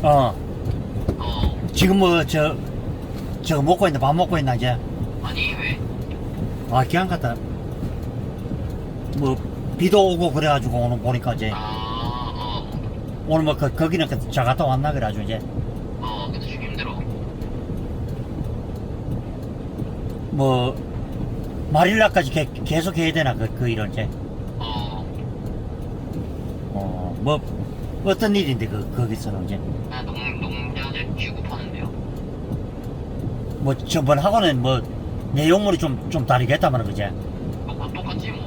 어, 어. 지금 뭐, 저거 먹고 있나? 밥 먹고 있나, 이제? 아니, 왜? 아, 기안 갔다. 뭐, 비도 오고 그래가지고 오늘 보니까 이제, 아, 오늘 뭐, 거기는 잘 갔다 왔나? 그래가지고 이제, 근데 좀 힘들어. 뭐, 마릴라까지 계속 해야 되나? 그 일을 이제. 어. 뭐, 어떤 일인데, 거기서는 이제. 그냥 농자재 취급하는데요. 뭐, 저번하고는 뭐, 내용물이 좀 다르겠다, 말은 그제. 똑같지, 뭐.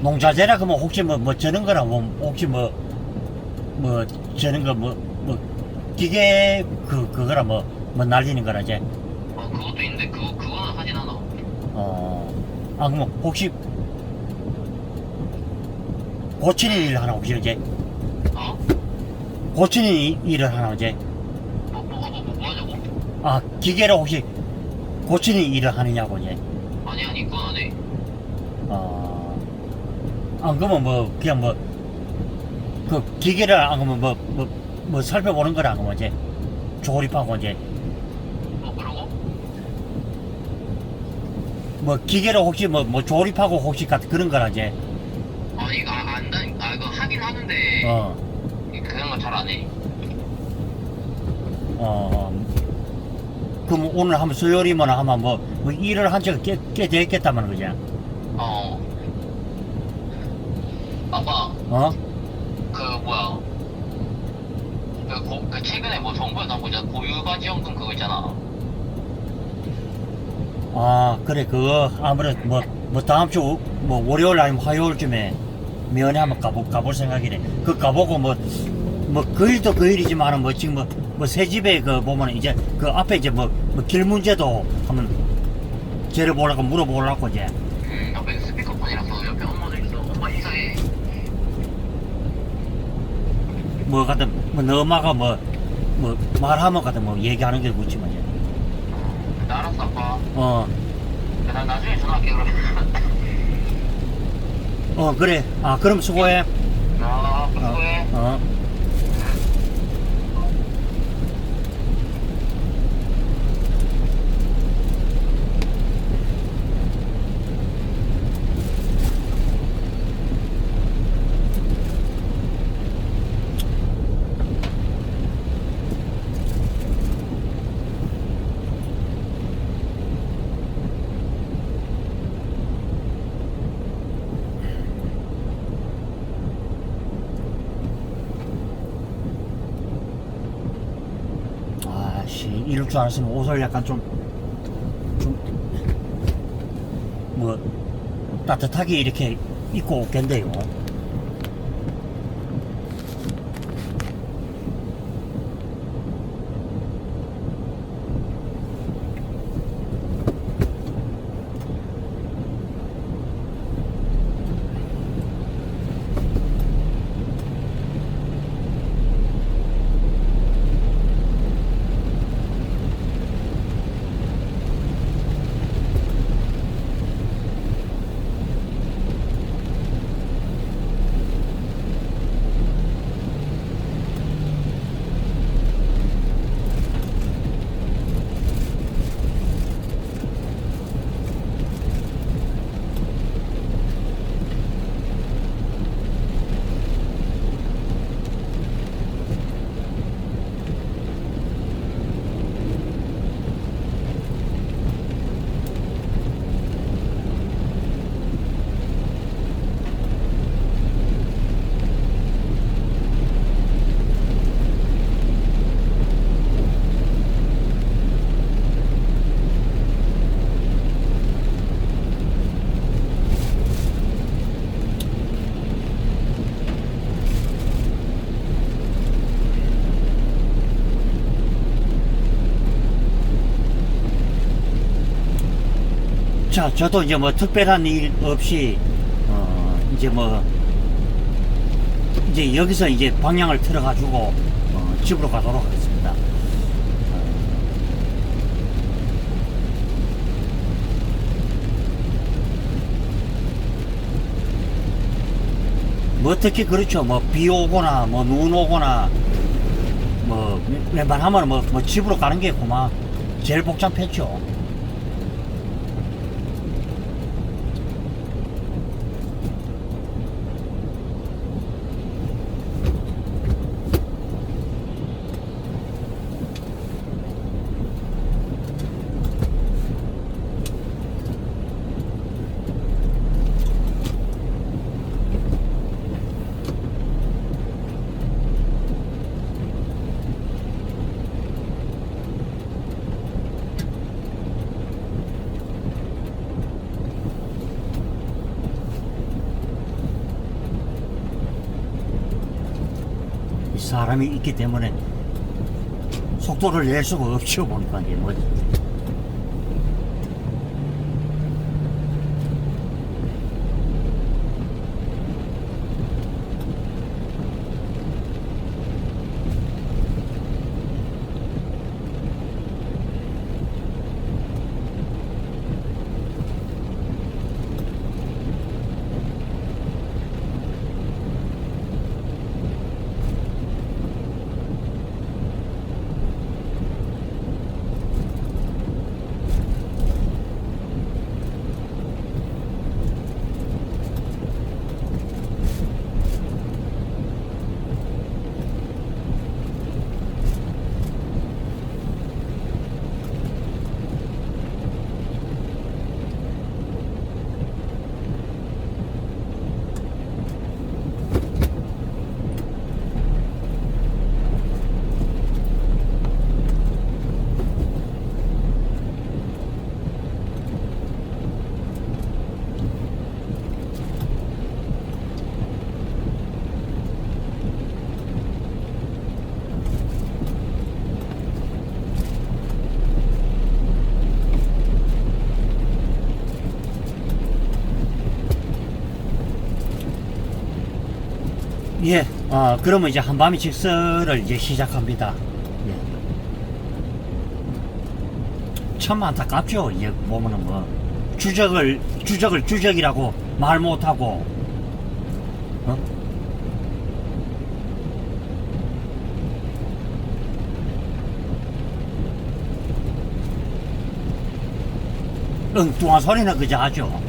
농자재라 그러면 혹시 뭐 저런 거라 뭐 혹시 뭐 저런 거 기계 그거라 뭐 날리는 거라 이제. 그것도 있는데, 그거는 하진 않아. 아, 그럼 혹시 고치는 일을 하나 혹시 이제. 어? 고치는 일을 하나 이제. 뭐 하자고? 아, 기계를 혹시 고치는 일을 하느냐고 이제. 아니, 그건 안 해. 안 그러면 뭐 그냥 뭐 그 기계를 안 그러면 뭐 살펴보는 거라 안 그러면 이제 조립하고 이제 그러고? 뭐 기계를 혹시 뭐 조립하고 혹시 같은 그런 거라 이제. 아니, 이거 이거 하긴 하는데, 그런 거 잘 안 해. 그럼 오늘 한번 수요일이면 하면 뭐 일을 한 지가 꽤 됐겠다만 그지? 아빠, 어? 뭐야. 그 최근에 뭐 정부에서 나온 거 있잖아. 고유가지원금 그거 있잖아. 아, 그래. 그거 아무래도 뭐 다음 주 뭐 월요일 아니면 화요일쯤에 면회 한번 가볼 생각이네. 그 가보고 뭐 그 일도 그 일이지만은 뭐 지금 뭐 새 집에 그 보면 이제 그 앞에 이제 뭐 길 문제도 한번 쟤를 보려고 물어보려고 이제. 옆에 스피커폰이라서 옆에 엄마도 있어. 엄마 이사해. 뭐 같은 너 엄마가 뭐 말하면 같은 뭐 얘기하는 게 묻지 뭐 이제. 알았어, 아빠. 어. 나 나중에 전화할게, 그러면. 그래. 아, 그럼 수고해. 수고해. 이럴 줄 알았으면 옷을 약간 뭐 따뜻하게 이렇게 입고 오겠는데요. 자, 저도 이제 뭐 특별한 일 없이 이제 이제 여기서 이제 방향을 틀어가지고 집으로 가도록 하겠습니다. 뭐 특히 그렇죠. 뭐 비 오거나 뭐 눈 오거나 뭐 웬만하면 뭐 집으로 가는 게 그만 제일 복잡했죠. 사람이 있기 때문에 속도를 낼 수가 없죠. 보니까 이게 뭐 예, 그러면 이제 한밤이 직설을 이제 시작합니다. 예. 참 안타깝죠. 이제 보면은 뭐 주적이라고 말 못하고, 어? 엉뚱한 소리는 그저 하죠.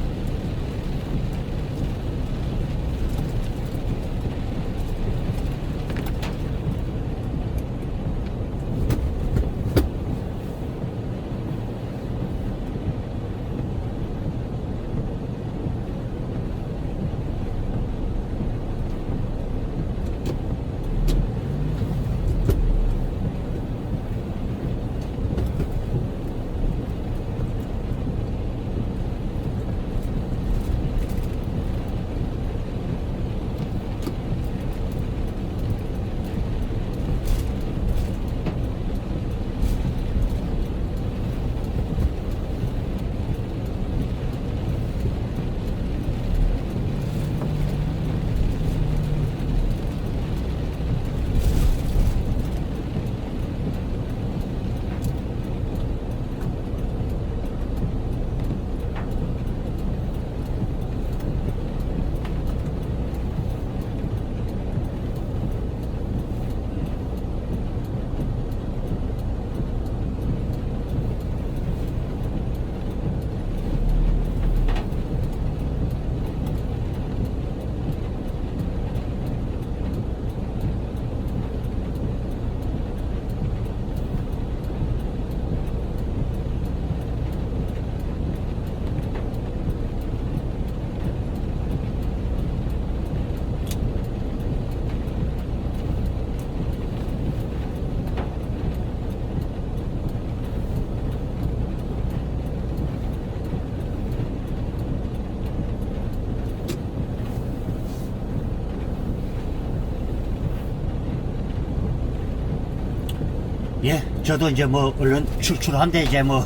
예, 저도 이제 뭐 얼른 출출한데 이제 뭐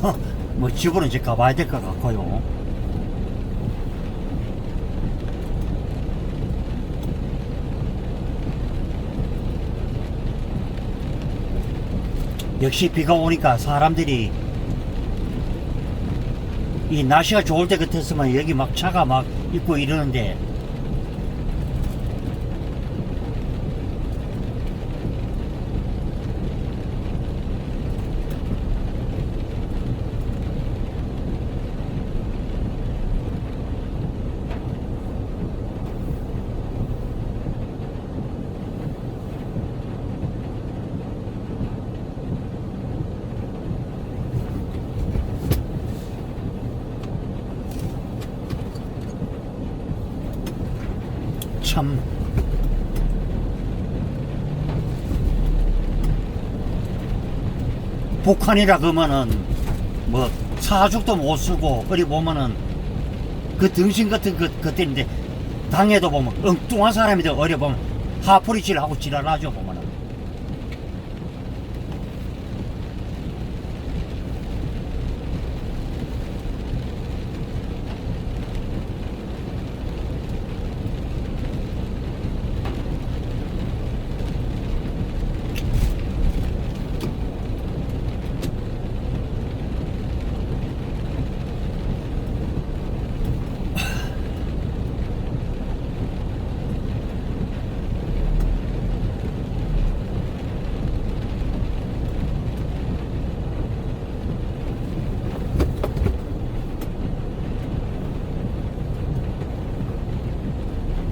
집으로 이제 가봐야 될 것 같고요. 역시 비가 오니까 사람들이 이 날씨가 좋을 때 같았으면 여기 막 차가 막 있고 이러는데 참 북한이라 그러면은 뭐 사죽도 못 쓰고 어디 보면은 그 등신 같은 것들인데 당에도 보면 엉뚱한 사람이들 어려 보면 하프리질 하고 지랄하죠 보면은.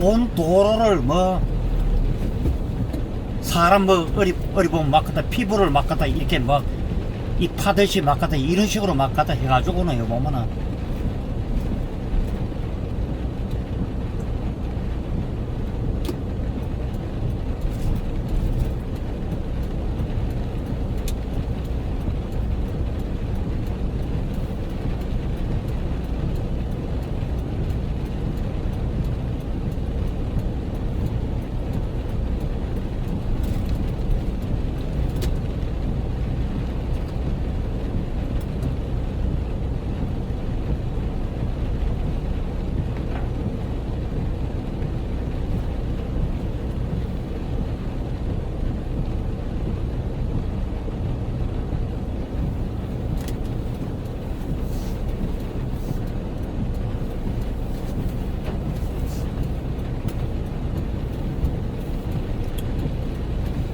온 도로를 뭐 사람 뭐 어리 보면 막 갖다 피부를 막 갖다 이렇게 막 이 파듯이 막 갖다 이런 식으로 막 갖다 해가지고는 요 보면은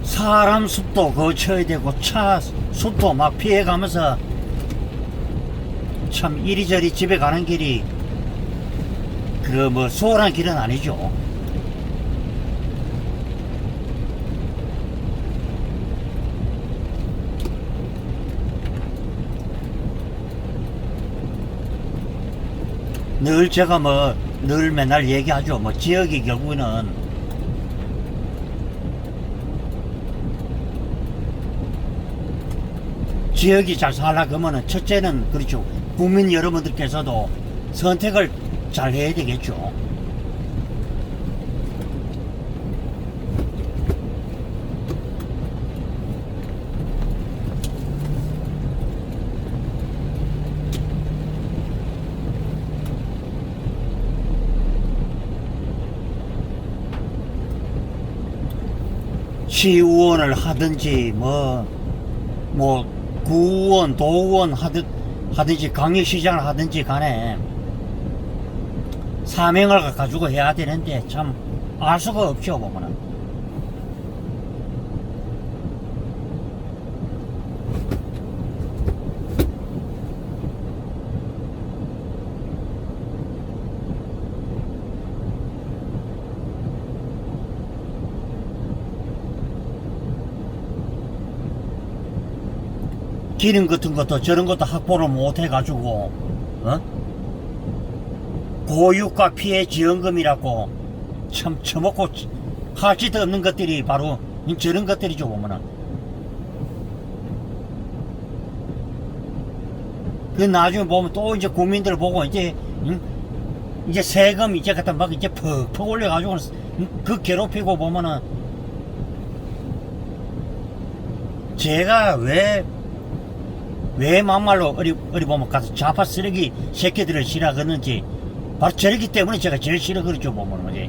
사람 숲도 거쳐야 되고 차 숲도 막 피해가면서 참 이리저리 집에 가는 길이 그 뭐 수월한 길은 아니죠. 늘 제가 뭐 늘 맨날 얘기하죠. 뭐 지역이 결국에는 지역이 잘 살려고 하면은 첫째는 그렇죠. 국민 여러분들께서도 선택을 잘 해야 되겠죠. 시의원을 하든지 뭐 구의원, 도의원 하든지 광역시장을 하든지 간에 사명을 가지고 해야 되는데 참 알 수가 없죠 보면은. 기능 같은 것도 저런 것도 확보를 못 해가지고 고유가 피해 지원금이라고 참 처먹고 하지도 없는 것들이 바로 저런 것들이죠 보면은. 그 나중에 보면 또 이제 국민들 보고 이제 이제 세금 이제 갖다 막 이제 퍽퍽 올려가지고 그 괴롭히고 보면은 제가 왜 막말로 어리 보면 가서 좌파 쓰레기 새끼들을 싫어하겠는지 바로 저러기 때문에 제가 제일 싫어 그러죠 보면 뭐지.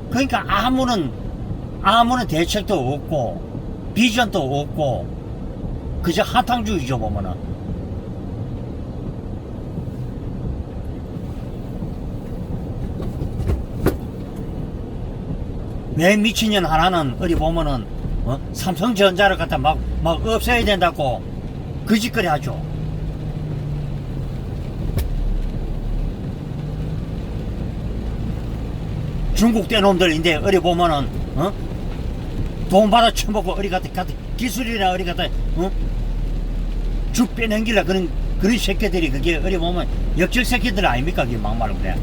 그러니까 아무런 대책도 없고 비전도 없고 그저 한탕주의죠 보면은. 왜 미친년 하나는 어디 보면은 삼성전자를 갖다 막 없애야 된다고 그 짓거리 하죠. 중국 떼놈들인데 어디 보면은 돈 받아 처먹고 어디 갔다 기술이나 어디 갔다 죽 빼넘기려 그런 새끼들이 그게 어디 보면 역적 새끼들 아닙니까? 그게 막말로 그래.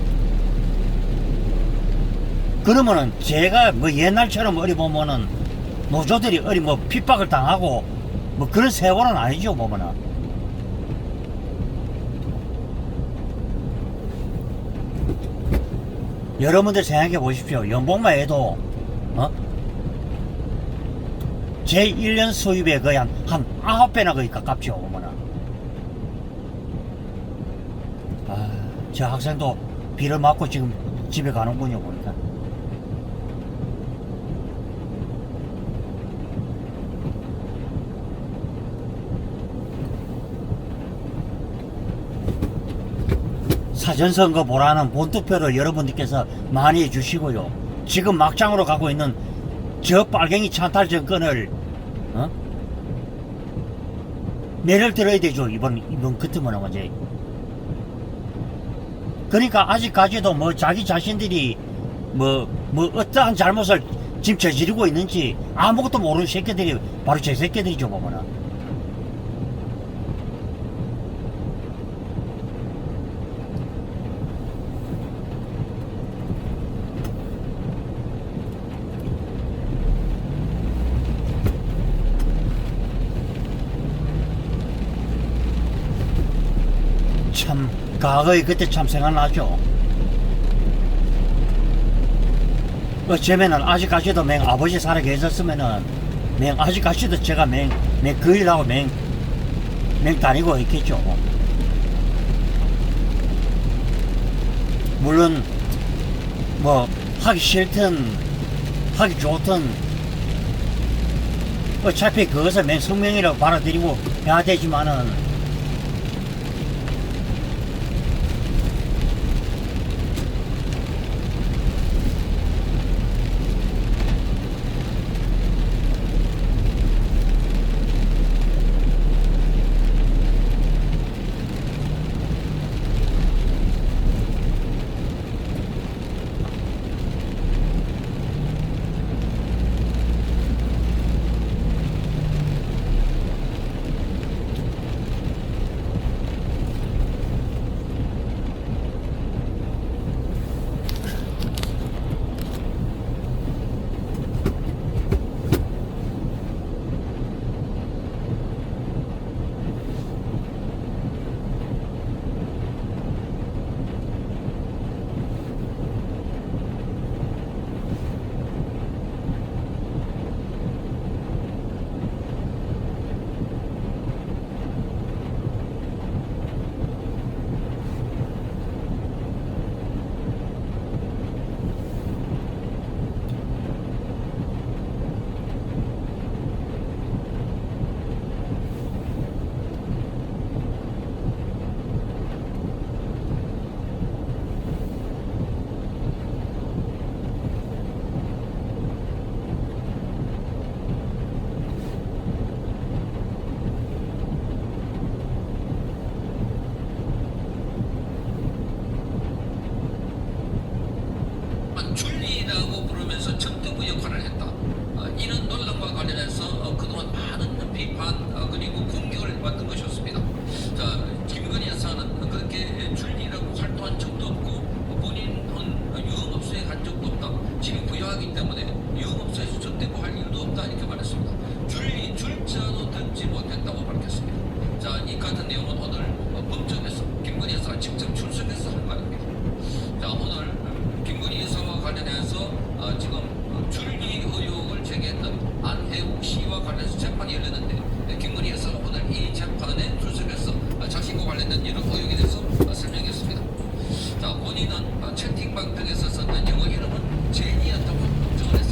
그러면은 제가 뭐 옛날처럼 어리 보면은 노조들이 어리 뭐 핍박을 당하고 뭐 그런 세월은 아니죠 보면은. 여러분들 생각해 보십시오. 연봉만 해도 제 1년 수입에 거의 한 9배나 거의 가깝죠 보면은. 저 학생도 비를 맞고 지금 집에 가는군요 보니까. 사전선거 보라는 본투표를 여러분들께서 많이 해주시고요. 지금 막장으로 가고 있는 저 빨갱이 찬탈 정권을 매를 들어야 되죠. 이번 같으면 이제. 그러니까 아직까지도 뭐 자기 자신들이 뭐 어떠한 잘못을 지금 저지르고 있는지 아무것도 모르는 새끼들이 바로 제 새끼들이죠 보면은. 참 과거에 그때 참 생각나죠. 어쩌면은 아직까지도 맹 아버지 살아 계셨으면은 맹 아직까지도 제가 맹 그 일하고 맹 다니고 있겠죠. 물론 뭐 하기 싫든 하기 좋든 어차피 그것을 맹 성명이라고 받아들이고 해야 되지만은 줄리라고 부르면서 척도부 역할을 했다. 이런 논란과 관련해서 그동안 많은 비판 그리고 공격을 받은 것이었습니다. 자, 김건희 여사는 그렇게 줄리라고 활동한 적도 없고 본인은 유흥업소에 간 적도 없다. 지금 부여하기 때문에 유흥업소에서 척도부 할 일도 없다 이렇게 말했습니다. 줄리 줄자도 듣지 못했다고 밝혔습니다. 자, 이 같은 내용은 오늘 법정에서 김건희 여사가 직접 출석해서 한 말입니다. 자, 오늘 김건희 여사와 관련해서 지금 줄리 의혹을 제기했던 안혜욱 씨와 관련해서 재판이 열렸는데 김건희 여사가 오늘 이 재판에 출석해서 자신과 관련된 여러 의혹에 대해서 설명했습니다. 자, 본인은 채팅방 등에서 썼던 영어 이름은 제니였다고 정을 했습니다.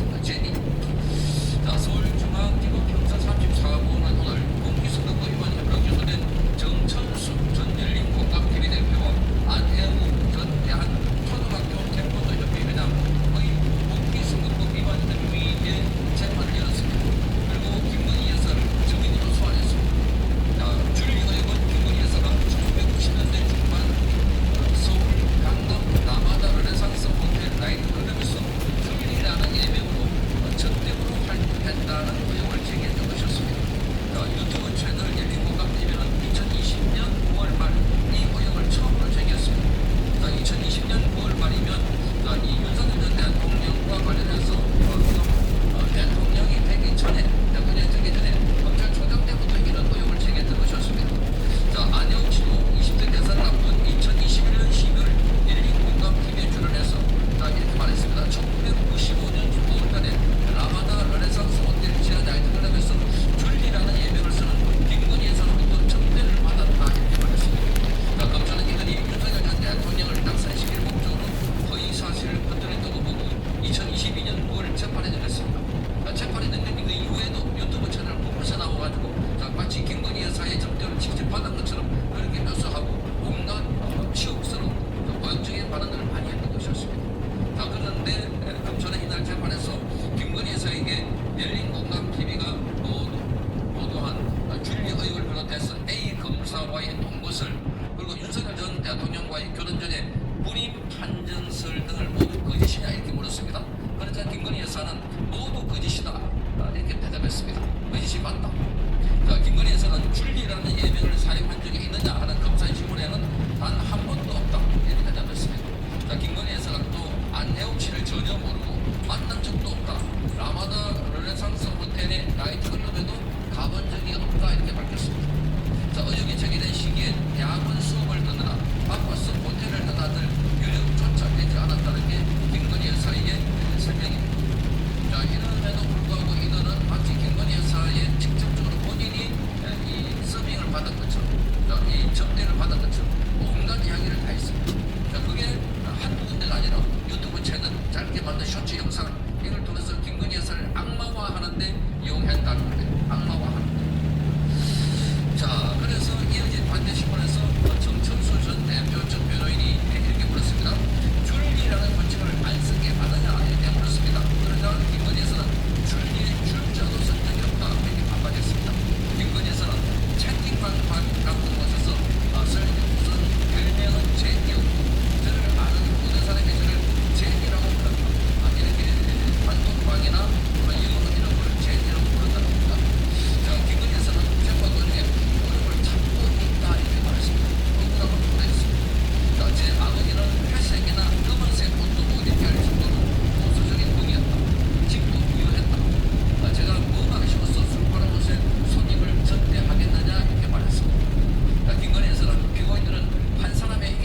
2022년 9월 재판에 들렸습니다. 재판에 들린 그 이후에도 유튜브 채널 보면서 나와가지고 마치 김건희 여사의 접대를 직접 받은 것처럼 그렇게 묘사하고 온갖 치욕스러운 모욕적인 발언들을 많이 했던 것이었습니다. 그런데 검찰은 이날 재판에서 김건희 여사에게 열린 공감 TV가 보도한 줄리 의혹을 비롯해서 A 검사와의 통것을 그리고 윤석열 전 대통령과의 결혼 전에 불임 판정설 등을 모두 거짓이냐 이렇게 물었습니다. 그러자 김건희 여사는 모두 거짓이다 이렇게 대답했습니다. 거짓이 맞다. 김건희 여사는 줄리라는 예명을 사용한 적이 있느냐 하는 검사의 질문에는 단 한 번도 없다 이렇게 대답했습니다. 김건희 여사가 또 안혜옥 씨를 전혀 모르고 만난 적도 없다. 라마다 르네상스 호텔의 나이트 클럽에도 가본 적이 없다 이렇게 밝혔습니다. 의혹이 제기된 시기에 대학원 수업을 듣느라 바빠서 호텔을 떠나들 유력조차 되지 않았다는 게 김건희 여사의 설명입니다. 이름에도 불구하고 이들은 마치 김건희 여사의 직접적으로 본인이 이 서빙을 받은 것처럼 이 접대를 받은 것처럼 온갖 이야기를 다 했습니다. 그게 한두 군데가 아니라 유튜브 채널 짧게 만든 쇼츠 영상 이걸 통해서 김건희 여사를 악마화하는데 이용했다는 거예요. 악마화하는데. 그래서 이어진 반대 신문에서 정천수 전 대표 전 변호인이 이렇게 물었습니다. 줄리라는 호칭을 안 쓴 게 맞느냐 이렇게 물었습니다. 그러자 김건희 여사는 줄리의 줄자도 쓴 적이 없다 이렇게 반박했습니다. 김건희 여사는 채팅방이라고 곳에서 무슨 별명은 제니요. 저를 아는 모든 사람이 저를 제니라고 부른다. 이렇게 단톡방이나 영어 이름을 제니라고 부른다는 겁니다. 김건희 여사는 재판 도중에 어려움을 참고 있다 이렇게 말했습니다. 억울함을 토로했습니다. 제 아버지는 회색이나 검은색 옷도 못 입게 할 정도로 보수적인 분이었다. 집도 부유했다. 제가 뭐가 아쉬워서 술 파는 곳에 손님을 접대하겠느냐 이렇게 말했습니다. 김건희 여사는 피고인들은 한 사람의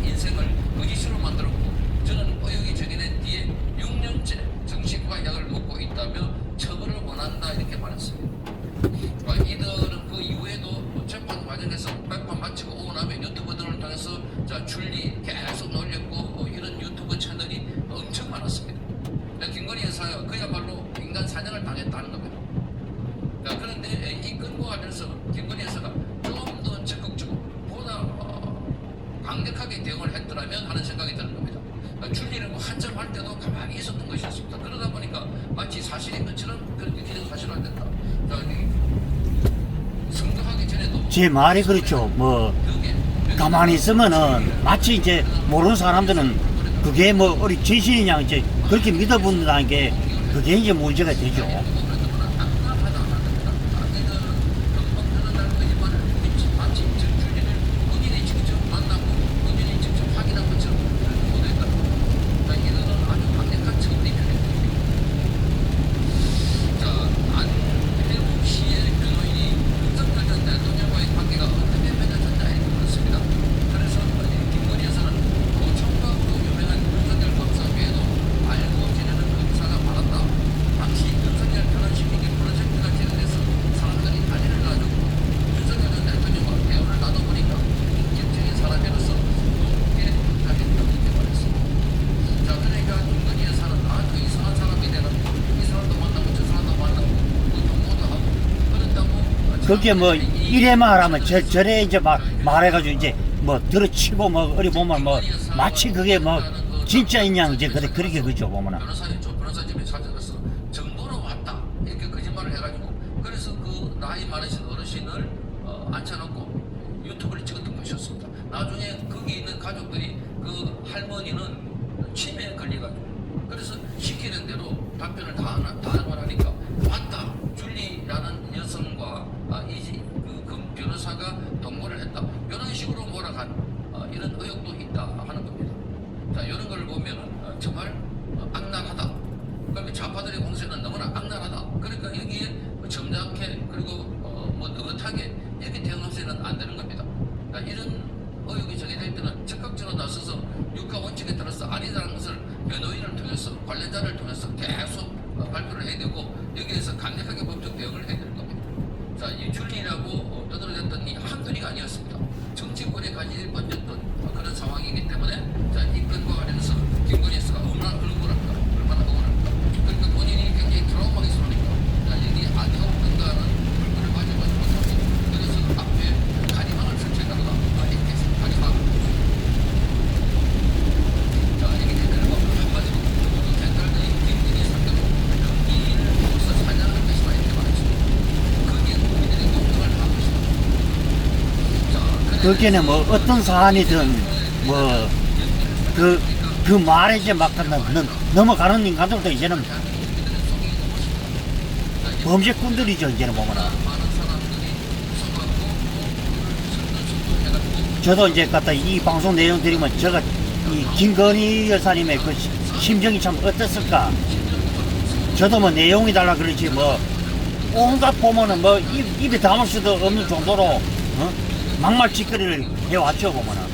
인생을 거짓으로 만들었고 저는 의혹이 제기된 뒤에 6년째 정신과 약을 먹고 있다며 처벌을 원한다 이렇게 말했습니다. 이들은 그 이후에도 재판 과정에서 백판 마치고 오고 나면 유튜브 등을 통해서 줄리 계속 놀렸고 이런 유튜브 채널이 엄청 많았습니다. 김건희 여사가 그야말로 인간 사냥을 당했다는 겁니다. 그런데 이 건과 관련해서 김건희 여사가 좀 더 적극적으로 보다 강력하게 대응을 했더라면 하는 생각이 드는 겁니다. 줄리를 한점할 때도 가만히 있었던 것이었습니다. 그러다 보니까 마치 사실인 것처럼 그렇게 기존 사실화됐다. 선거하기 전에도 제 말이 그렇죠. 뭐 가만히 있으면은 마치 이제 모르는 사람들은 그게 뭐 어리 진실이냐 이제 그렇게 믿어본다는 게 그게 이제 문제가 되죠. 그게 뭐 이래 말하면 저래 이제 막 말해가지고 이제 뭐 들어치고 뭐 어리 보면 뭐 마치 그게 뭐 진짜인 양 이제 그렇게 그죠 보면은. 변호사님이 찾아가서 정도로 왔다 이렇게 거짓말을 해가지고 그래서 그 나이 많으신 어르신을 앉혀놓고 유튜브를 찍었던 것이었습니다. 나중에 거기 있는 가족들이 그 할머니는 치매에 걸려가지고 그래서 시키는 대로 답변을 다 하니까 맞다 줄리라는 여성과 그 변호사가 동거를 했다 이런 식으로 몰아간 이런 의혹도 있다 하는 겁니다. 이런 걸 보면은 정말 악랄하다. 그러면 좌파들의 공세는 너무나 악랄하다. 그러니까 여기에 점잖게 그리고 뭐 느긋하게 이렇게 대응해서는 안 되는 겁니다. 이런 의혹이 제기될 때는 적극적으로 나서서 육하 원칙에 따라서 아니다라는 것을 변호인을 통해서 관련자를 통해서 계속 발표를 해야 되고 여기에서 강력하게 법적 대응을 해야 되는 겁니다. 이 줄리라고 떠들어댔던 이 한둘이가 아니었습니다. 정치권에 관심이 번졌던 그런 상황이기 때문에 이 건과 관련해서 김건희 여사가 얼마나 억울한가 그게는 뭐 어떤 사안이든 뭐 그 말에 이제 막 넘어가는 인간들도 이제는 범죄꾼들이죠. 이제는 보면은. 저도 이제 갖다 이 방송 내용 드리면 제가 이 김건희 여사님의 그 심정이 참 어땠을까. 저도 뭐 내용이 달라 그러지 뭐 온갖 보면은 뭐 입에 담을 수도 없는 정도로 막말 짓거리를 해왔죠 보면은.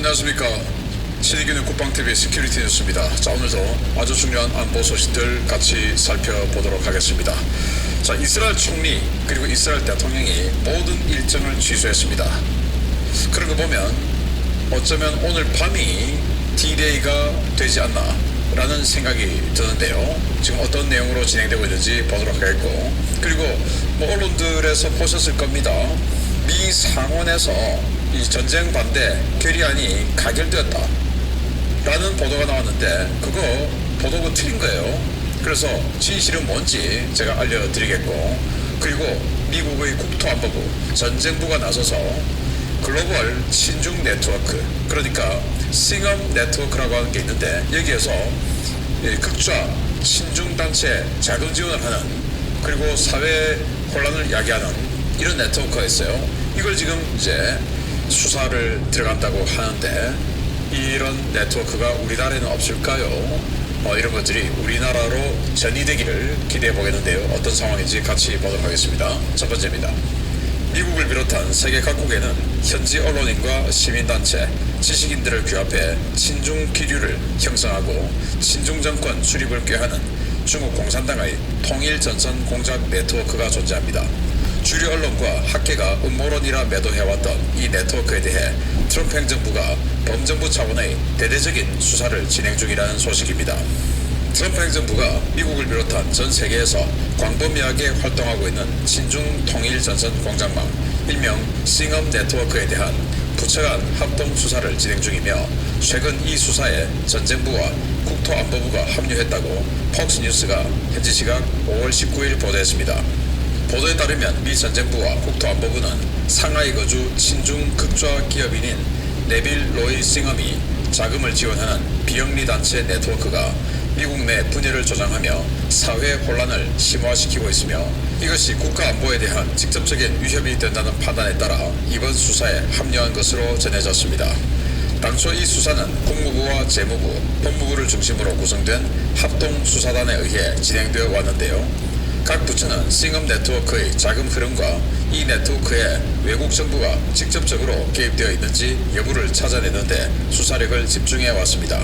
안녕하십니까. 신의균의 국방TV 시큐리티 뉴스입니다. 자, 오늘도 아주 중요한 안보 소식들 같이 살펴보도록 하겠습니다. 자, 이스라엘 총리 그리고 이스라엘 대통령이 모든 일정을 취소했습니다. 그런 거 보면 어쩌면 오늘 밤이 D-Day가 되지 않나 라는 생각이 드는데요. 지금 어떤 내용으로 진행되고 있는지 보도록 하겠고, 그리고 뭐 언론들에서 보셨을 겁니다. 미 상원에서 이 전쟁 반대 결의안이 가결되었다 라는 보도가 나왔는데, 그거 보도가 틀린 거예요. 그래서 진실은 뭔지 제가 알려드리겠고, 그리고 미국의 국토안보부 전쟁부가 나서서 글로벌 친중 네트워크, 그러니까 싱엄 네트워크라고 하는 게 있는데, 여기에서 극좌 친중 단체 자금 지원을 하는, 그리고 사회 혼란을 야기하는 이런 네트워크가 있어요. 이걸 지금 이제 수사를 들어간다고 하는데, 이런 네트워크가 우리나라에는 없을까요? 이런 것들이 우리나라로 전이되기를 기대해 보겠는데요. 어떤 상황인지 같이 보도록 하겠습니다. 첫 번째입니다. 미국을 비롯한 세계 각국에는 현지 언론인과 시민단체, 지식인들을 규합해 친중 기류를 형성하고 친중 정권 수립을 꾀하는 중국 공산당의 통일전선 공작 네트워크가 존재합니다. 주류 언론과 학계가 음모론이라 매도해왔던 이 네트워크에 대해 트럼프 행정부가 범정부 차원의 대대적인 수사를 진행 중이라는 소식입니다. 트럼프 행정부가 미국을 비롯한 전 세계에서 광범위하게 활동하고 있는 친중 통일전선 공작망, 일명 싱엄 네트워크에 대한 부처 간 합동 수사를 진행 중이며, 최근 이 수사에 전쟁부와 국토안보부가 합류했다고 폭스뉴스가 현지 시각 5월 19일 보도했습니다. 보도에 따르면 미 전쟁부와 국토안보부는 상하이 거주 친중 극좌 기업인인 네빌 로이 싱엄이 자금을 지원하는 비영리 단체 네트워크가 미국 내 분열을 조장하며 사회 혼란을 심화시키고 있으며, 이것이 국가 안보에 대한 직접적인 위협이 된다는 판단에 따라 이번 수사에 합류한 것으로 전해졌습니다. 당초 이 수사는 국무부와 재무부, 법무부를 중심으로 구성된 합동수사단에 의해 진행되어 왔는데요. 각 부처는 싱엄 네트워크의 자금 흐름과 이 네트워크에 외국 정부가 직접적으로 개입되어 있는지 여부를 찾아내는데 수사력을 집중해 왔습니다.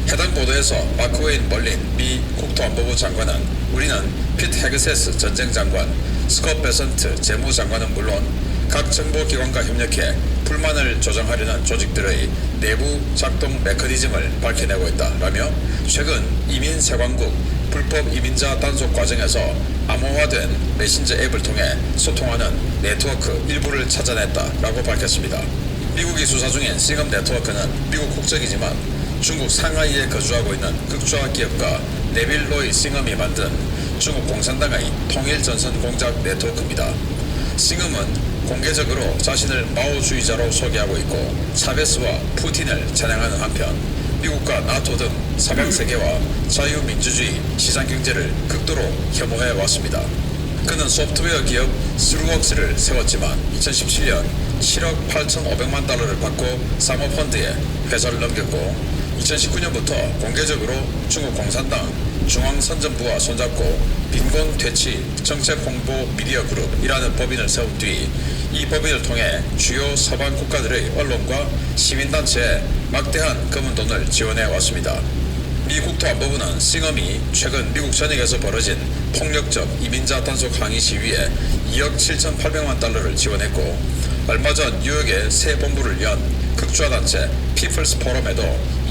해당 보도에서 마크 웨인 멀린 미 국토안보부 장관은 우리는 피트 헤그세스 전쟁장관, 스콧 베선트 재무장관은 물론 각 정보기관과 협력해 불만을 조정하려는 조직들의 내부 작동 메커니즘을 밝혀내고 있다라며, 최근 이민세관국 불법 이민자 단속 과정에서 암호화된 메신저 앱을 통해 소통하는 네트워크 일부를 찾아냈다라고 밝혔습니다. 미국이 수사 중인 싱엄 네트워크는 미국 국적이지만 중국 상하이에 거주하고 있는 극좌 기업가 네빌 로이 싱엄이 만든 중국 공산당의 통일전선 공작 네트워크입니다. 싱엄은 공개적으로 자신을 마오주의자로 소개하고 있고, 차베스와 푸틴을 찬양하는 한편 미국과 나토 등 서방세계와 자유민주주의 시장경제를 극도로 혐오해 왔습니다. 그는 소프트웨어 기업 스루웍스를 세웠지만 2017년 7억 8,500만 달러를 받고 사모펀드에 회사를 넘겼고, 2019년부터 공개적으로 중국 공산당 중앙선전부와 손잡고 빈곤 퇴치 정책 홍보 미디어 그룹이라는 법인을 세운 뒤 이 법인을 통해 주요 서방 국가들의 언론과 시민단체에 막대한 검은 돈을 지원해 왔습니다. 미 국토안보부는 싱엄이 최근 미국 전역에서 벌어진 폭력적 이민자 단속 항의 시위에 2억 7,800만 달러를 지원했고, 얼마 전 뉴욕에 새 본부를 연 극좌단체 피플스 포럼에도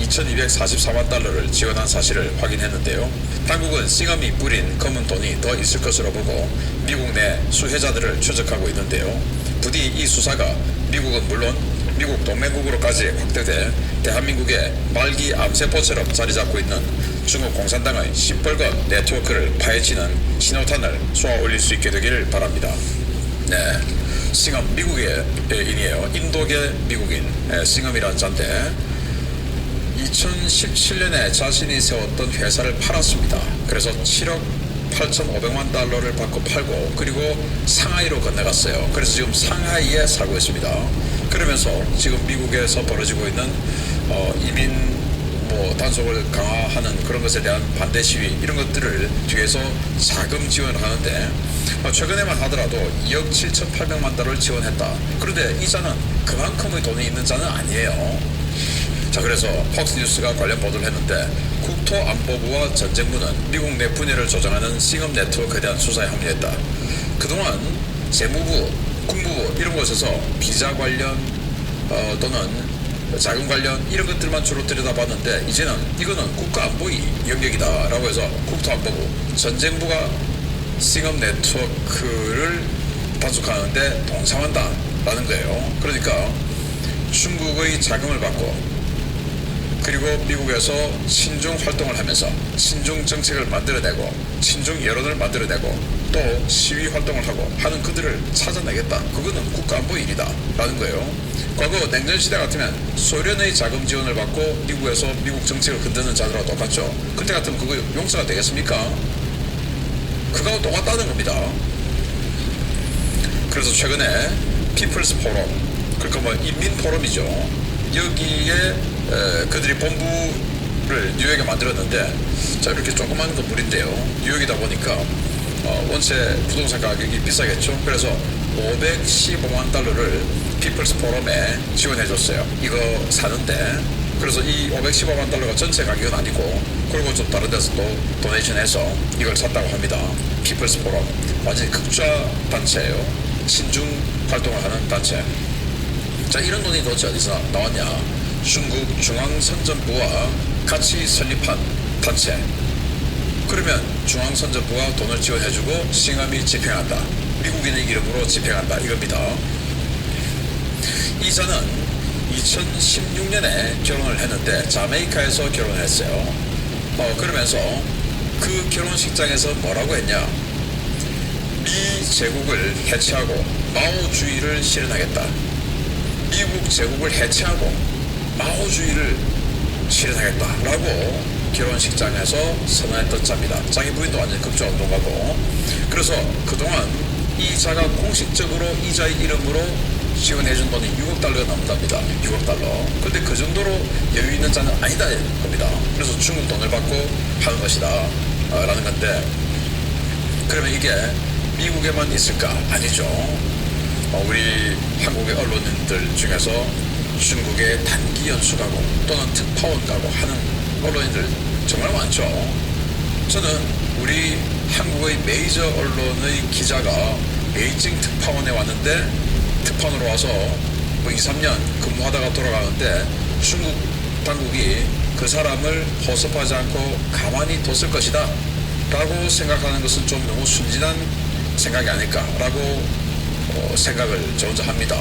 2,244만 달러를 지원한 사실을 확인했는데요. 당국은 싱엄이 뿌린 검은 돈이 더 있을 것으로 보고 미국 내 수혜자들을 추적하고 있는데요. 부디 이 수사가 미국은 물론 미국 동맹국으로까지 확대돼 대한민국의 말기 암세포처럼 자리잡고 있는 중국 공산당의 시뻘건 네트워크를 파헤치는 신호탄을 쏘아 올릴 수 있게 되기를 바랍니다. 네, 싱엄 미국의 인이에요. 인도계 미국인 싱엄이라는 자인데 2017년에 자신이 세웠던 회사를 팔았습니다. 그래서 7억 8,500만 달러를 받고 팔고, 그리고 상하이로 건너갔어요. 그래서 지금 상하이에 살고 있습니다. 그러면서 지금 미국에서 벌어지고 있는 이민 뭐 단속을 강화하는 그런 것에 대한 반대 시위 이런 것들을 뒤에서 자금 지원을 하는데 최근에만 하더라도 2억 7,800만 달러를 지원했다. 그런데 이 자는 그만큼의 돈이 있는 자는 아니에요. 자, 그래서 폭스뉴스가 관련 보도를 했는데 국토안보부와 전쟁부는 미국 내 분열을 조정하는 싱업 네트워크에 대한 수사에 합류했다. 그동안 재무부, 국무부 이런 곳에서 비자 관련 또는 자금 관련 이런 것들만 주로 들여다봤는데 이제는 이거는 국가안보의 영역이다라고 해서 국토안보부, 전쟁부가 싱업 네트워크를 단속하는데 동참한다라는 거예요. 그러니까 중국의 자금을 받고 그리고 미국에서 친중 활동을 하면서 친중 정책을 만들어내고 친중 여론을 만들어내고 또 시위 활동을 하고 하는 그들을 찾아내겠다. 그거는 국가안보 일이다 라는 거예요. 과거 냉전시대 같으면 소련의 자금 지원을 받고 미국에서 미국 정책을 흔드는 자들하고 똑같죠. 그때 같으면 그거 용서가 되겠습니까? 그거하고 똑같다는 겁니다. 그래서 최근에 피플스 포럼, 그러니까 뭐 인민 포럼이죠. 여기에 그들이 본부를 뉴욕에 만들었는데, 자, 이렇게 조그만 건물인데요. 뉴욕이다 보니까 원체 부동산 가격이 비싸겠죠. 그래서 515만 달러를 피플스 포럼에 지원해줬어요. 이거 사는데. 그래서 이 515만 달러가 전체 가격은 아니고, 그리고 좀 다른 데서 또 도네이션해서 이걸 샀다고 합니다. 피플스 포럼 완전히 극좌 단체예요. 친중 활동을 하는 단체. 자, 이런 돈이 도대체 어디서 나왔냐? 중국 중앙선전부와 같이 설립한 단체. 그러면 중앙선전부가 돈을 지원해주고 싱엄이 집행한다. 미국인의 이름으로 집행한다. 이겁니다. 이자는 2016년에 결혼을 했는데 자메이카에서 결혼을 했어요. 그러면서 그 결혼식장에서 뭐라고 했냐? 미 제국을 해체하고 마오주의를 실현하겠다. 미국 제국을 해체하고 마오주의를 실현하겠다라고 결혼식장에서 선언했던 자입니다. 자기 부인도 완전 극좌운동가고. 그래서 그동안 이 자가 공식적으로 이자의 이름으로 지원해준 돈이 6억 달러가 넘는답니다. 6억 달러. 근데 그 정도로 여유 있는 자는 아니다 겁니다. 그래서 중국 돈을 받고 하는 것이다 라는 건데, 그러면 이게 미국에만 있을까? 아니죠. 우리 한국의 언론인들 중에서 중국에 단기 연수 가고 또는 특파원 가고 하는 언론인들 정말 많죠. 저는 우리 한국의 메이저 언론의 기자가 베이징 특파원에 왔는데, 특파원으로 와서 뭐 2, 3년 근무하다가 돌아가는데 중국 당국이 그 사람을 호섭하지 않고 가만히 뒀을 것이다 라고 생각하는 것은 좀 너무 순진한 생각이 아닐까라고 생각을 저 혼자 합니다.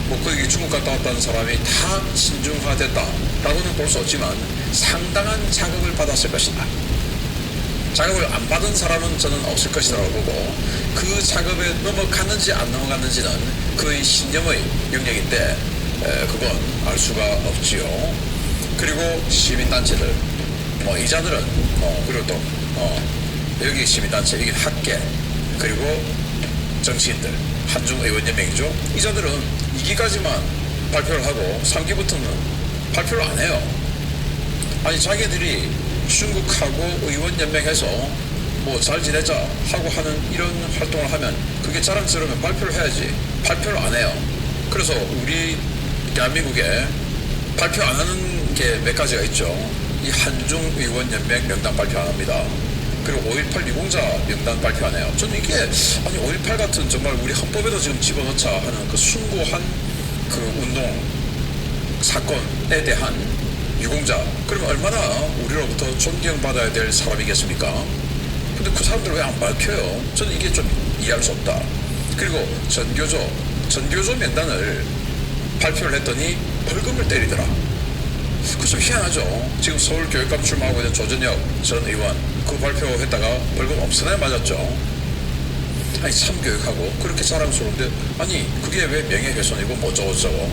뭐 거기 중국 갔다 왔다는 사람이 다 친중화됐다라고는 볼 수 없지만 상당한 자극을 받았을 것이다. 자극을 안 받은 사람은 저는 없을 것이라고 보고, 그 작업에 넘어갔는지 안 넘어갔는지는 그의 신념의 영역인데 그건 알 수가 없지요. 그리고 시민단체들, 이자들은 그리고 또 여기 시민단체, 여기 학계, 그리고 정치인들, 한중의원연맹이죠. 이자들은 2기까지만 발표를 하고 3기부터는 발표를 안 해요. 아니, 자기들이 중국하고 의원연맹해서 뭐 잘 지내자 하고 하는 이런 활동을 하면 그게 자랑스러우면 발표를 해야지. 발표를 안 해요. 그래서 우리 대한민국에 발표 안 하는 게 몇 가지가 있죠. 이 한중의원연맹 명단 발표 안 합니다. 그리고 5.18 유공자 명단 발표 안 해요. 저는 이게, 아니, 5.18 같은 정말 우리 헌법에도 지금 집어넣자 하는 그 숭고한 그 운동 사건에 대한 유공자, 그러면 얼마나 우리로부터 존경받아야 될 사람이겠습니까? 근데 그 사람들 왜 안 밝혀요? 저는 이게 좀 이해할 수 없다. 그리고 전교조 명단을 발표를 했더니 벌금을 때리더라. 그거 좀 희한하죠. 지금 서울교육감 출마하고 있는 조전혁 전 의원, 그 발표했다가 벌금 엄청나게 맞았죠. 아니, 참교육하고 그렇게 자랑스러운데, 아니, 그게 왜 명예훼손이고 뭐 저쩌고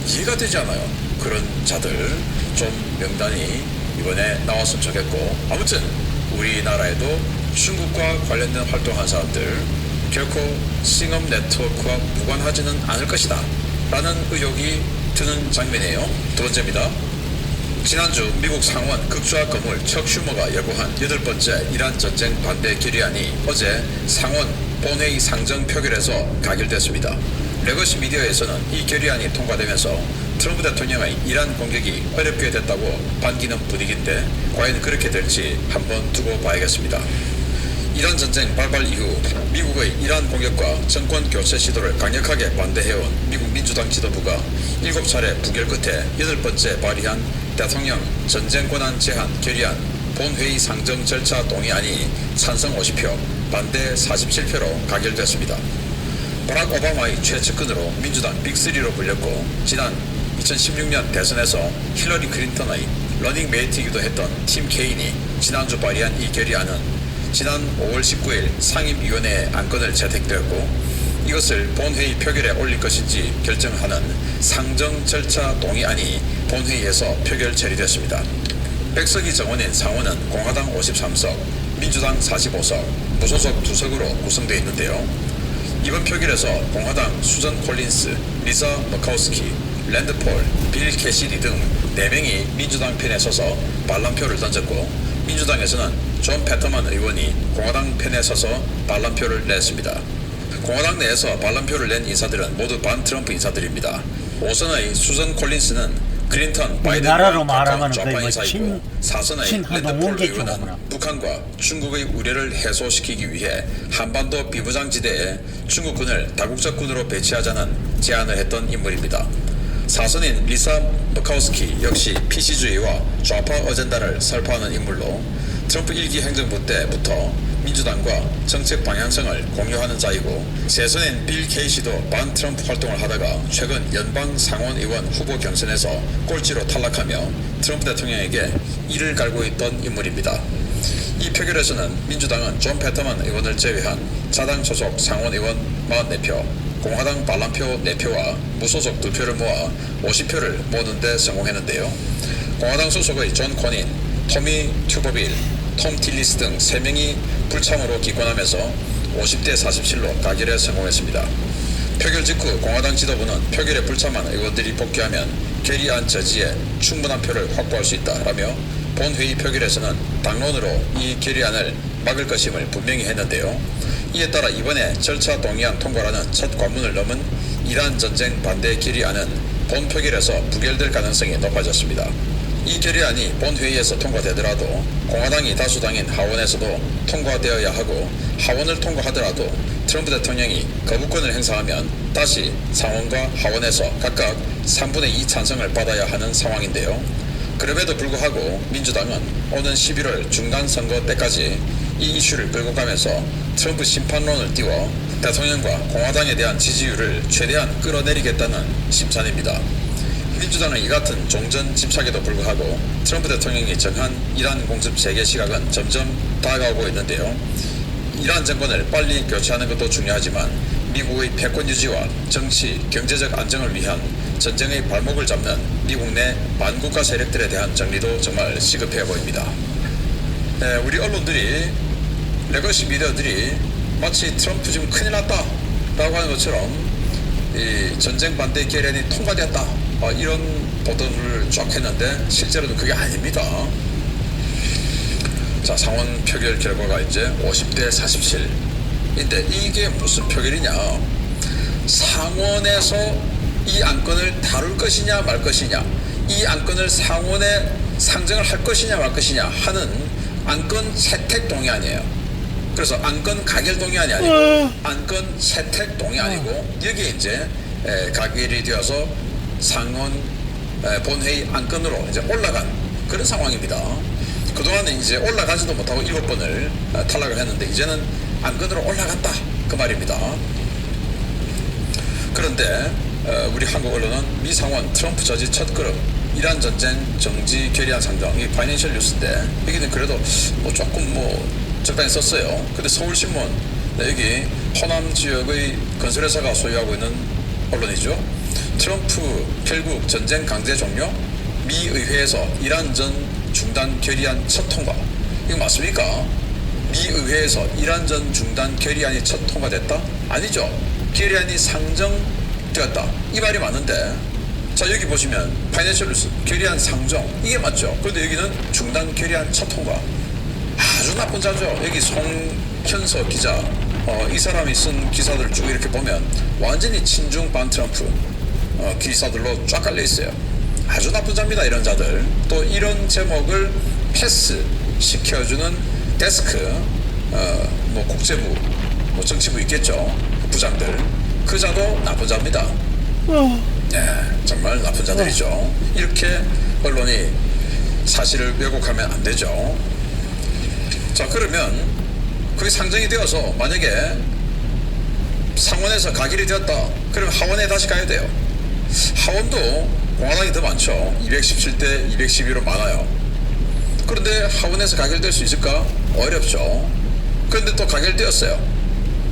이해가 되지 않아요. 그런 자들 좀 명단이 이번에 나왔으면 좋겠고, 아무튼 우리나라에도 중국과 관련된 활동한 사람들 결코 싱업 네트워크와 무관하지는 않을 것이다 라는 의혹이 드는 장면이에요. 두 번째입니다. 지난주 미국 상원 극좌 거물 척 슈머가 예고한 8번째 이란 전쟁 반대 결의안이 어제 상원 본회의 상정 표결에서 가결됐습니다. 레거시 미디어에서는 이 결의안이 통과되면서 트럼프 대통령의 이란 공격이 어렵게 됐다고 반기는 분위기인데 과연 그렇게 될지 한번 두고 봐야겠습니다. 이란 전쟁 발발 이후 미국의 이란 공격과 정권 교체 시도를 강력하게 반대해온 미국 민주당 지도부가 7차례 부결 끝에 8번째 발의한 대통령 전쟁 권한 제한 결의안 본회의 상정 절차 동의안이 찬성 50표, 반대 47표로 가결됐습니다. 바락 오바마의 최측근으로 민주당 빅3로 불렸고 지난 2016년 대선에서 힐러리 클린턴의 러닝메이트이기도 했던 팀 케인이 지난주 발의한 이 결의안은 지난 5월 19일 상임위원회에 안건을 채택되었고 이것을 본회의 표결에 올릴 것인지 결정하는 상정 절차 동의안이 본회의에서 표결 처리됐습니다. 백석이 정원인 상원은 공화당 53석, 민주당 45석, 무소속 2석으로 구성되어 있는데요. 이번 표결에서 공화당 수전 콜린스, 리사 머카우스키, 랜드폴, 빌 캐시디 등 4명이 민주당 편에 서서 반란표를 던졌고 민주당에서는 존 패터먼 의원이 공화당 편에 서서 반란표를 냈습니다. 공화당 내에서 반란표를 낸 인사들은 모두 반 트럼프 인사들입니다. 5선의 수전 콜린스는 클린턴, 바이든, 우리나라로 말하면 좌파 거의 뭐 인사이고 4선의 친한동훈 랜드폴 의원은 계통이구나. 북한과 중국의 우려를 해소시키기 위해 한반도 비무장지대에 중국군을 다국적군으로 배치하자는 제안을 했던 인물입니다. 4선인 리사 머카우스키 역시 PC주의와 좌파 어젠다를 설파하는 인물로 트럼프 1기 행정부 때부터 민주당과 정책 방향성을 공유하는 자이고 세선인 빌 케이시도 반 트럼프 활동을 하다가 최근 연방 상원의원 후보 경선에서 꼴찌로 탈락하며 트럼프 대통령에게 이를 갈고 있던 인물입니다. 이 표결에서는 민주당은 존 패터먼 의원을 제외한 자당 소속 상원의원 44표, 공화당 반란표 4표와 무소속 2표를 모아 50표를 모으는 데 성공했는데요. 공화당 소속의 존 코닌, 토미 튜버빌, 톰 틸리스 등 3명이 불참으로 기권하면서 50대 47로 가결에 성공했습니다. 표결 직후 공화당 지도부는 표결에 불참한 의원들이 복귀하면 결의안 저지에 충분한 표를 확보할 수 있다라며 본회의 표결에서는 당론으로 이 결의안을 막을 것임을 분명히 했는데요. 이에 따라 이번에 절차 동의안 통과라는 첫 관문을 넘은 이란 전쟁 반대 결의안은 본 표결에서 부결될 가능성이 높아졌습니다. 이 결의안이 본회의에서 통과되더라도 공화당이 다수당인 하원에서도 통과되어야 하고 하원을 통과하더라도 트럼프 대통령이 거부권을 행사하면 다시 상원과 하원에서 각각 3분의 2 찬성을 받아야 하는 상황인데요. 그럼에도 불구하고 민주당은 오는 11월 중간선거 때까지 이 이슈를 끌고 가면서 트럼프 심판론을 띄워 대통령과 공화당에 대한 지지율을 최대한 끌어내리겠다는 심산입니다. 민주당은 이 같은 종전 집착에도 불구하고 트럼프 대통령이 정한 이란 공습 재개 시각은 점점 다가오고 있는데요. 이란 정권을 빨리 교체하는 것도 중요하지만 미국의 패권 유지와 정치, 경제적 안정을 위한 전쟁의 발목을 잡는 미국 내 반국가 세력들에 대한 정리도 정말 시급해 보입니다. 우리 언론들이, 레거시 미디어들이 마치 트럼프 지금 큰일 났다 라고 하는 것처럼 이 전쟁 반대 결의안이 통과되었다 이런 보도를 쭉 했는데 실제로는 그게 아닙니다. 자, 상원 표결 결과가 이제 50대 47인데 이게 무슨 표결이냐, 상원에서 이 안건을 다룰 것이냐 말 것이냐, 이 안건을 상원에 상정을 할 것이냐 말 것이냐 하는 안건 채택 동의안이에요. 그래서 안건 가결 동의안이 아니고 안건 채택 동의안이고 여기에 이제 가결이 되어서 상원 본회의 안건으로 이제 올라간 그런 상황입니다. 그동안은 이제 올라가지도 못하고 7번을 탈락을 했는데 이제는 안건으로 올라갔다 그 말입니다. 그런데 우리 한국 언론은 미 상원 트럼프 저지 첫 걸음 이란 전쟁 정지 결의안 상정, 이 파이낸셜 뉴스인데 여기는 그래도 뭐 조금 적당히 썼어요. 근데 서울신문 여기 호남 지역의 건설회사가 소유하고 있는 언론이죠. 트럼프 결국 전쟁 강제 종료, 미 의회에서 이란 전 중단 결의안 첫 통과. 이거 맞습니까? 미 의회에서 이란 전 중단 결의안이 첫 통과됐다? 아니죠. 결의안이 상정되었다. 이 말이 맞는데 자, 여기 보시면 파이낸셜 뉴스 결의안 상정 이게 맞죠. 그런데 여기는 중단 결의안 첫 통과. 아주 나쁜 자죠. 여기 송현서 기자, 이 사람이 쓴 기사들 쭉 이렇게 보면 완전히 친중 반 트럼프 기사들로 쫙 깔려 있어요. 아주 나쁜 자입니다. 이런 자들. 또 이런 제목을 패스 시켜주는 데스크, 뭐 국제부, 뭐 정치부 있겠죠. 부장들. 그 자도 나쁜 자입니다. 네, 정말 나쁜 자들이죠. 이렇게 언론이 사실을 왜곡하면 안 되죠. 자, 그러면 그게 상정이 되어서 만약에 상원에서 가결이 되었다. 그러면 하원에 다시 가야 돼요. 하원도 공화당이 더 많죠. 217대 212로 많아요. 그런데 하원에서 가결될 수 있을까? 어렵죠. 그런데 또 가결되었어요.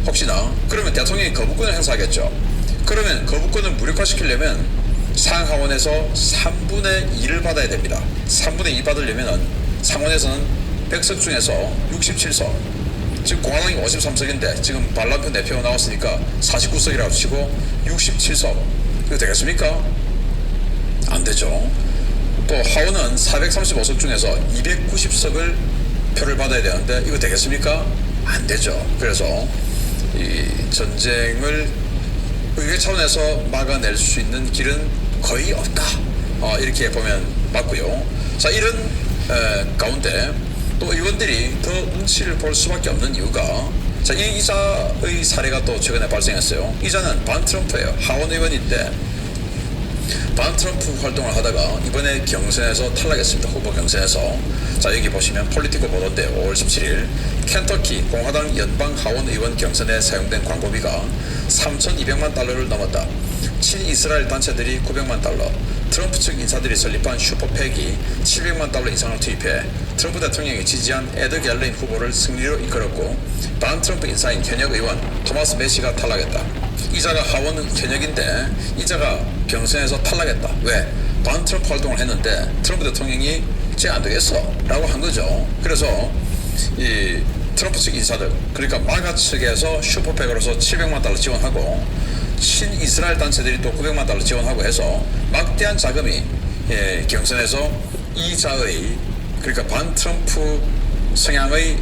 혹시나 그러면 대통령이 거부권을 행사하겠죠. 그러면 거부권을 무력화시키려면 상하원에서 3분의 2를 받아야 됩니다. 3분의 2 받으려면 상원에서는 100석 중에서 67석, 지금 공화당이 53석인데 지금 반란표 내표 나왔으니까 49석이라고 치고 67석, 이거 되겠습니까? 안 되죠. 또 하원은 435석 중에서 290석을 표를 받아야 되는데 이거 되겠습니까? 안 되죠. 그래서 이 전쟁을 의회 차원에서 막아낼 수 있는 길은 거의 없다. 이렇게 보면 맞고요. 자, 이런 가운데 또 의원들이 더 눈치를 볼 수밖에 없는 이유가, 자, 이 이자의 사례가 또 최근에 발생했어요. 이자는 반 트럼프예요. 하원 의원인데 반 트럼프 활동을 하다가 이번에 경선에서 탈락했습니다. 후보 경선에서. 자, 여기 보시면 폴리티코 보도인데 5월 17일 켄터키 공화당 연방 하원 의원 경선에 사용된 광고비가 3,200만 달러를 넘었다. 친이스라엘 단체들이 900만 달러, 트럼프 측 인사들이 설립한 슈퍼팩이 700만 달러 이상을 투입해 트럼프 대통령이 지지한 에드 갤러인 후보를 승리로 이끌었고 반 트럼프 인사인 현역 의원 토마스 메시가 탈락했다. 이자가 하원 현역인데 이자가 경선에서 탈락했다. 왜? 반 트럼프 활동을 했는데 트럼프 대통령이 쟤 안 되겠어 라고 한 거죠. 그래서 이 트럼프 측 인사들, 그러니까 마가 측에서 슈퍼팩으로서 700만 달러 지원하고 친이스라엘 단체들이 또 900만 달러 지원하고 해서 막대한 자금이 경선에서 이자의, 그러니까 반 트럼프 성향의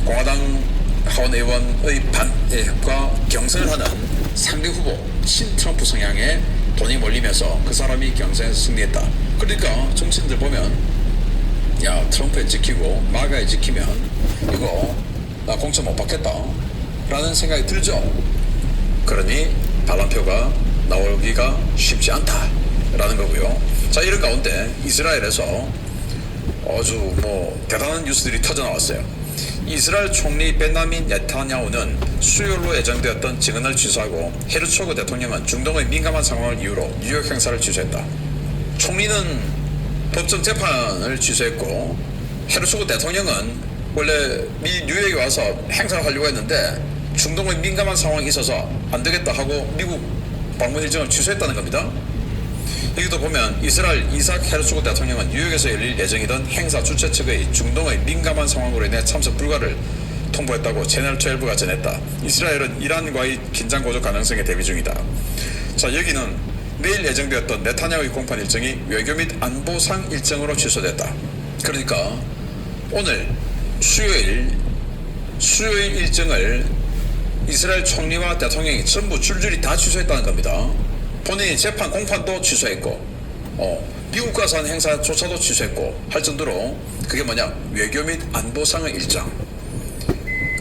공화당 하원 의원의 반과 경선을 하는 상대 후보 친 트럼프 성향에 돈이 몰리면서 그 사람이 경선에서 승리했다. 그러니까 정치인들 보면 야, 트럼프에 지키고 마가에 지키면 이거 나 공천 못 받겠다 라는 생각이 들죠. 그러니 반란표가 나오기가 쉽지 않다 라는 거고요. 자, 이런 가운데 이스라엘에서 아주 뭐 대단한 뉴스들이 터져 나왔어요. 이스라엘 총리 벤자민 네타냐후는 수요일로 예정되었던 증언을 취소하고 헤르초그 대통령은 중동의 민감한 상황을 이유로 뉴욕 행사를 취소했다. 총리는 법정 재판을 취소했고 헤르초그 대통령은 원래 미 뉴욕에 와서 행사를 하려고 했는데 중동의 민감한 상황이 있어서 안 되겠다 하고 미국 방문 일정을 취소했다는 겁니다. 여기도 보면 이스라엘 이삭 헤르초그 대통령은 뉴욕에서 열릴 예정이던 행사 주최 측의 중동의 민감한 상황으로 인해 참석 불가를 통보했다고 채널12가 전했다. 이스라엘은 이란과의 긴장 고조 가능성에 대비 중이다. 자, 여기는 내일 예정되었던 네타냐후의 공판 일정이 외교 및 안보상 일정으로 취소됐다. 그러니까 오늘 수요일 일정을 이스라엘 총리와 대통령이 전부 줄줄이 다 취소했다는 겁니다. 본인이 재판 공판도 취소했고 미국 가서 한 행사조차도 취소했고 할 정도로 그게 뭐냐, 외교 및 안보상의 일정.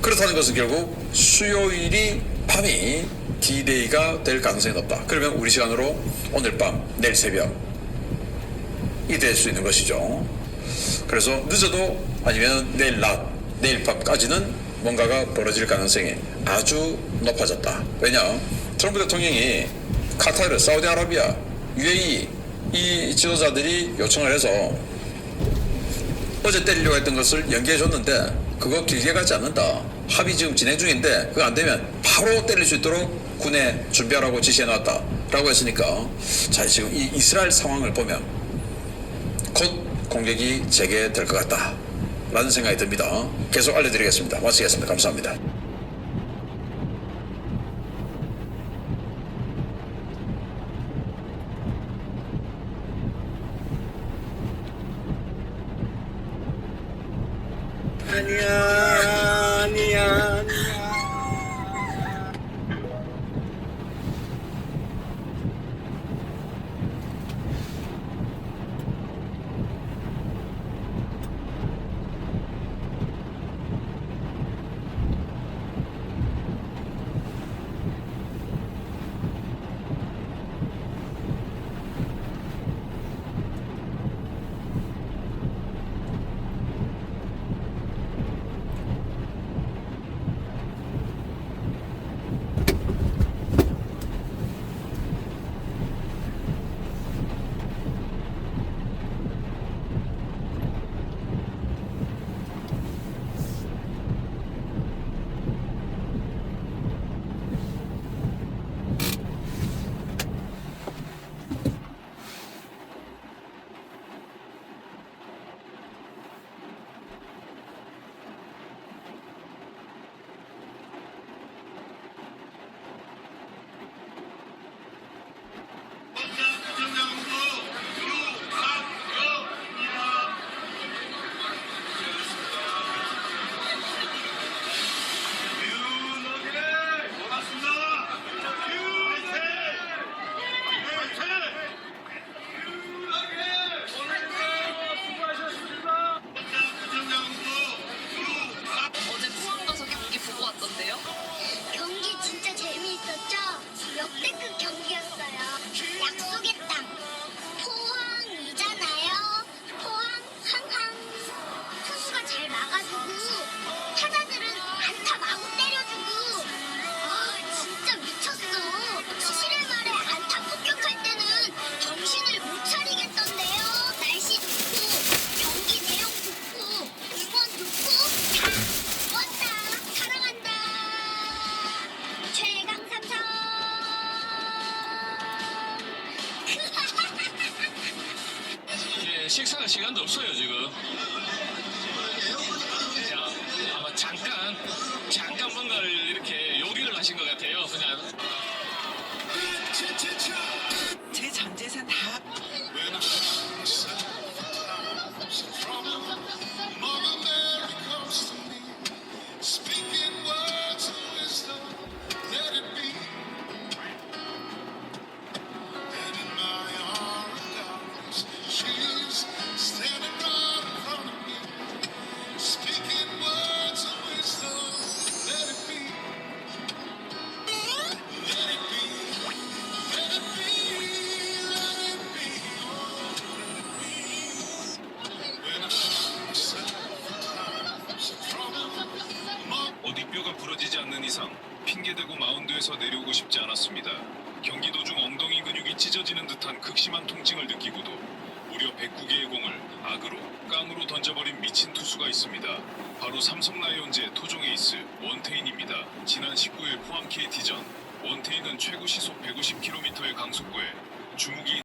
그렇다는 것은 결국 수요일이 밤이 D-Day가 될 가능성이 높다. 그러면 우리 시간으로 오늘 밤 내일 새벽이 될 수 있는 것이죠. 그래서 늦어도 아니면 내일 낮, 내일 밤까지는 뭔가가 벌어질 가능성이 아주 높아졌다. 왜냐, 트럼프 대통령이 카타르, 사우디아라비아, UAE 이 지도자들이 요청을 해서 어제 때리려고 했던 것을 연기해 줬는데 그거 길게 가지 않는다. 합의 지금 진행 중인데 그거 안 되면 바로 때릴 수 있도록 군에 준비하라고 지시해 놨다 라고 했으니까, 자, 지금 이 이스라엘 상황을 보면 곧 공격이 재개될 것 같다 라는 생각이 듭니다. 계속 알려드리겠습니다. 마치겠습니다. 감사합니다. 아니야. 어제 포항 가서 경기 보고 왔던데요? 경기 진짜 재미있었죠? 역대급 경기였어요. 약속의 땅. 포항이잖아요. 포항, 항항. 투수가 잘 막아주고, 타자들은 안타 마구 때려주고. 진짜 미쳤어. 7회 말에 안타 폭격할 때는 정신을 못 차리겠던데요. 날씨 좋고, 경기 내용 좋고, 응원 좋고, 다 좋았다. 사랑한다. 최강 삼성. 예, 식사할 시간도 없어요 지금. 자, 아마 잠깐 뭔가를 이렇게 요리를 하신 것 같아요. 그냥 제 전 재산 다 어디 뼈가 부러지지 않는 이상 핑계대고 마운드에서 내려오고 싶지 않았습니다. 경기 도중 엉덩이 근육이 찢어지는 듯한 극심한 통증을 느끼고도 무려 109개의 공을 악으로 깡으로 던져버린 미친 투수가 있습니다. 바로 삼성 라이온즈의 토종 에이스 원태인입니다. 지난 19일 포항 KT전 원태인은 최고 시속 150km의 강속구에 주무기